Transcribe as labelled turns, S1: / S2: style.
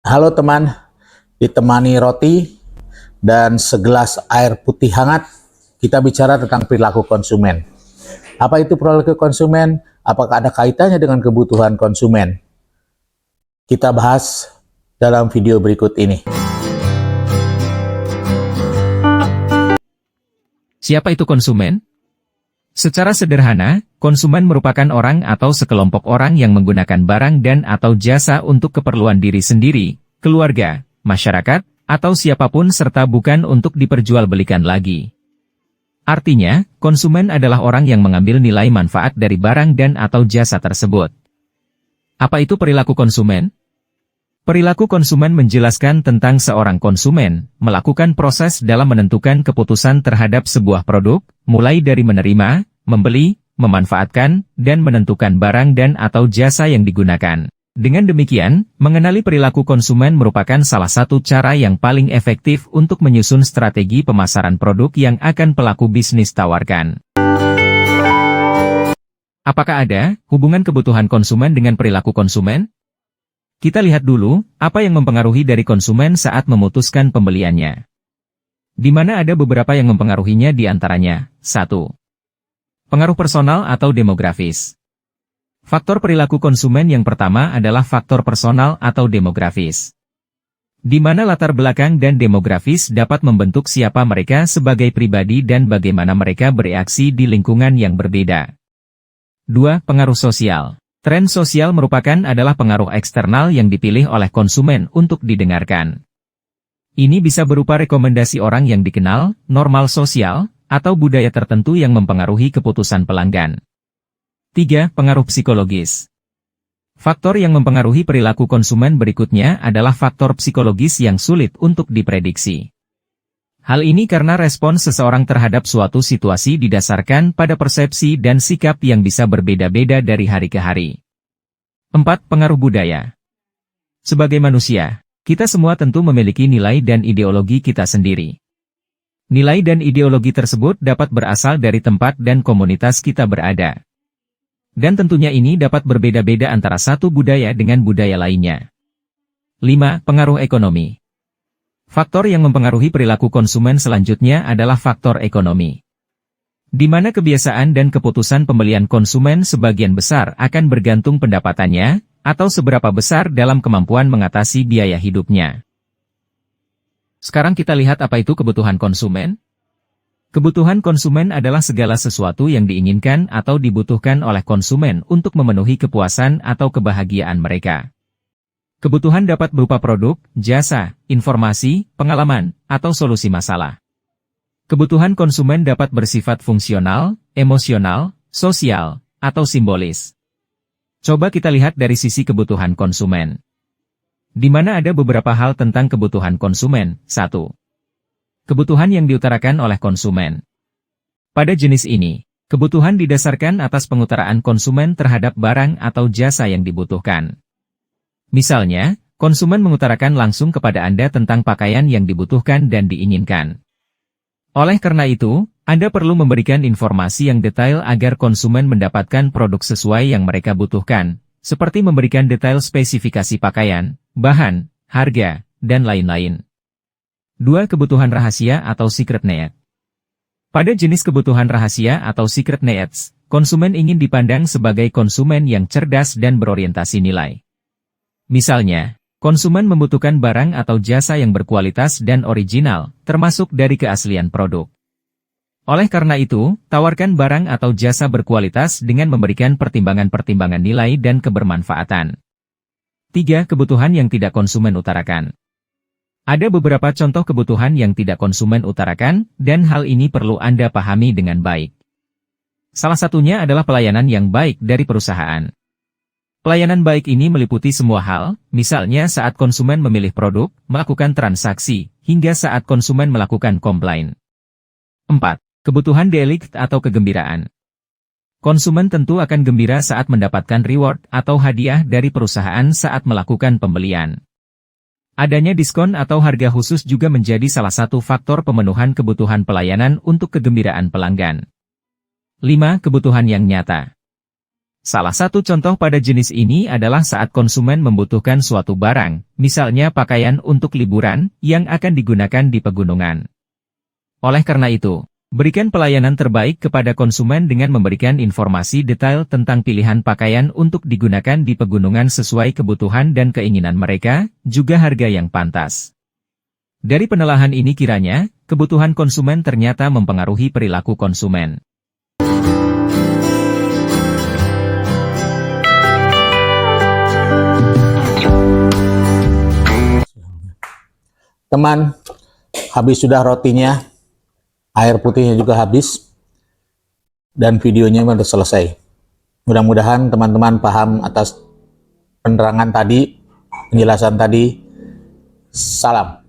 S1: Halo teman, ditemani roti dan segelas air putih hangat, kita bicara tentang perilaku konsumen. Apa itu perilaku konsumen? Apakah ada kaitannya dengan kebutuhan konsumen? Kita bahas dalam video berikut ini.
S2: Siapa itu konsumen? Secara sederhana, konsumen merupakan orang atau sekelompok orang yang menggunakan barang dan atau jasa untuk keperluan diri sendiri, keluarga, masyarakat, atau siapapun serta bukan untuk diperjualbelikan lagi. Artinya, konsumen adalah orang yang mengambil nilai manfaat dari barang dan atau jasa tersebut. Apa itu perilaku konsumen? Perilaku konsumen menjelaskan tentang seorang konsumen melakukan proses dalam menentukan keputusan terhadap sebuah produk, mulai dari menerima, membeli, memanfaatkan, dan menentukan barang dan atau jasa yang digunakan. Dengan demikian, mengenali perilaku konsumen merupakan salah satu cara yang paling efektif untuk menyusun strategi pemasaran produk yang akan pelaku bisnis tawarkan. Apakah ada hubungan kebutuhan konsumen dengan perilaku konsumen? Kita lihat dulu, apa yang mempengaruhi dari konsumen saat memutuskan pembeliannya. Di mana ada beberapa yang mempengaruhinya di antaranya. 1. Pengaruh personal atau demografis. Faktor perilaku konsumen yang pertama adalah faktor personal atau demografis. Di mana latar belakang dan demografis dapat membentuk siapa mereka sebagai pribadi dan bagaimana mereka bereaksi di lingkungan yang berbeda. 2. Pengaruh sosial. Tren sosial adalah pengaruh eksternal yang dipilih oleh konsumen untuk didengarkan. Ini bisa berupa rekomendasi orang yang dikenal, normal sosial, atau budaya tertentu yang mempengaruhi keputusan pelanggan. 3. Pengaruh psikologis. Faktor yang mempengaruhi perilaku konsumen berikutnya adalah faktor psikologis yang sulit untuk diprediksi. Hal ini karena respons seseorang terhadap suatu situasi didasarkan pada persepsi dan sikap yang bisa berbeda-beda dari hari ke hari. 4. Pengaruh budaya. Sebagai manusia, kita semua tentu memiliki nilai dan ideologi kita sendiri. Nilai dan ideologi tersebut dapat berasal dari tempat dan komunitas kita berada. Dan tentunya ini dapat berbeda-beda antara satu budaya dengan budaya lainnya. 5. Pengaruh ekonomi. Faktor yang mempengaruhi perilaku konsumen selanjutnya adalah faktor ekonomi. Di mana kebiasaan dan keputusan pembelian konsumen sebagian besar akan bergantung pendapatannya, atau seberapa besar dalam kemampuan mengatasi biaya hidupnya. Sekarang kita lihat apa itu kebutuhan konsumen. Kebutuhan konsumen adalah segala sesuatu yang diinginkan atau dibutuhkan oleh konsumen untuk memenuhi kepuasan atau kebahagiaan mereka. Kebutuhan dapat berupa produk, jasa, informasi, pengalaman, atau solusi masalah. Kebutuhan konsumen dapat bersifat fungsional, emosional, sosial, atau simbolis. Coba kita lihat dari sisi kebutuhan konsumen. Di mana ada beberapa hal tentang kebutuhan konsumen. 1. Kebutuhan yang diutarakan oleh konsumen. Pada jenis ini, kebutuhan didasarkan atas pengutaraan konsumen terhadap barang atau jasa yang dibutuhkan. Misalnya, konsumen mengutarakan langsung kepada Anda tentang pakaian yang dibutuhkan dan diinginkan. Oleh karena itu, Anda perlu memberikan informasi yang detail agar konsumen mendapatkan produk sesuai yang mereka butuhkan, seperti memberikan detail spesifikasi pakaian, bahan, harga, dan lain-lain. 2. Kebutuhan rahasia atau secret need. Pada jenis kebutuhan rahasia atau secret needs, konsumen ingin dipandang sebagai konsumen yang cerdas dan berorientasi nilai. Misalnya, konsumen membutuhkan barang atau jasa yang berkualitas dan original, termasuk dari keaslian produk. Oleh karena itu, tawarkan barang atau jasa berkualitas dengan memberikan pertimbangan-pertimbangan nilai dan kebermanfaatan. 3. Kebutuhan yang tidak konsumen utarakan. Ada beberapa contoh kebutuhan yang tidak konsumen utarakan, dan hal ini perlu Anda pahami dengan baik. Salah satunya adalah pelayanan yang baik dari perusahaan. Pelayanan baik ini meliputi semua hal, misalnya saat konsumen memilih produk, melakukan transaksi, hingga saat konsumen melakukan komplain. 4. Kebutuhan delight atau kegembiraan. Konsumen tentu akan gembira saat mendapatkan reward atau hadiah dari perusahaan saat melakukan pembelian. Adanya diskon atau harga khusus juga menjadi salah satu faktor pemenuhan kebutuhan pelayanan untuk kegembiraan pelanggan. 5. Kebutuhan yang nyata. Salah satu contoh pada jenis ini adalah saat konsumen membutuhkan suatu barang, misalnya pakaian untuk liburan, yang akan digunakan di pegunungan. Oleh karena itu, berikan pelayanan terbaik kepada konsumen dengan memberikan informasi detail tentang pilihan pakaian untuk digunakan di pegunungan sesuai kebutuhan dan keinginan mereka, juga harga yang pantas. Dari penelaahan ini kiranya, kebutuhan konsumen ternyata mempengaruhi perilaku konsumen.
S1: Teman, habis sudah rotinya, air putihnya juga habis, dan videonya sudah selesai. Mudah-mudahan teman-teman paham atas penerangan tadi, penjelasan tadi. Salam.